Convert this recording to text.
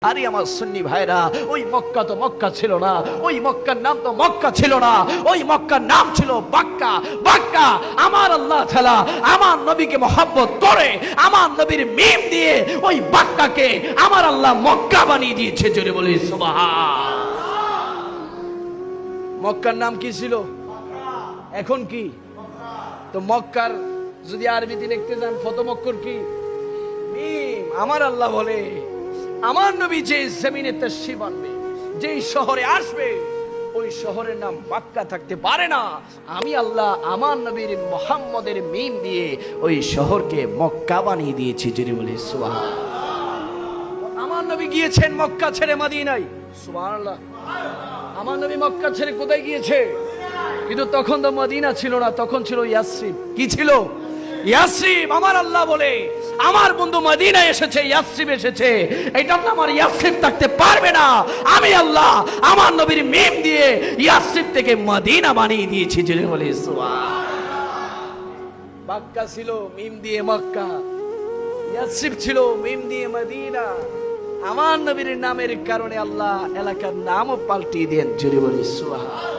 আরে আমার সুন্নি ভাইরা, ওই মক্কা তো মক্কা ছিল না, ওই মক্কার নাম তো মক্কা ছিল না, ওই মক্কার নাম ছিল বাক্কা। বাক্কা আমার আল্লাহ তাআলা আমার নবীকে মহব্বত করে আমার নবীর মিম দিয়ে ওই বাক্কাকে আমার আল্লাহ মক্কা বানিয়ে দিয়েছে। জোরে বলি সুবহান। মক্কার নাম কি ছিল? এখন কি? তো মক্কার যদি আরবিতে লিখতে যান ফতমক্কর কি? মিম। আমার আল্লাহ বলে আমার নবী যে জমিনে তাশরীফ আনবে, যেই শহরে আসবে, ওই শহরের নাম বাক্কা থাকতে পারে না। আমি আল্লাহ আমার নবীর মুহাম্মদের মিম দিয়ে ওই শহরকে মক্কা বানিয়ে দিয়েছি। জোরে বলি সুবহান। আমার নবী গিয়েছেন মক্কা ছেড়ে মদিনায়। সুবহানাল্লাহ। আমার নবী মক্কা ছেড়ে কোথায় গিয়েছে? কিন্তু তখন তো মদিনা ছিল না, তখন ছিল ইয়াসরিব। কি ছিল? ইয়াসরিব। আমার আল্লাহ বলে আমার বন্ধু মদিনায় এসেছে, ইয়াসরিব এসেছে, এটা তো আমার ইয়াসরিব থাকতে পারবে না। আমি আল্লাহ আমার নবীর মিম দিয়ে ইয়াসরিব থেকে মদিনা বানিয়ে দিয়েছি। জোরে বলি সুবহান। বাক্কা ছিল মিম দিয়ে মক্কা, ইয়াসরিব ছিল মিম দিয়ে মদিনা। আমার নবীর নামের কারণে আল্লাহ এলাকার নামও পাল্টিয়ে দেন। জোরে বলি সুবহান।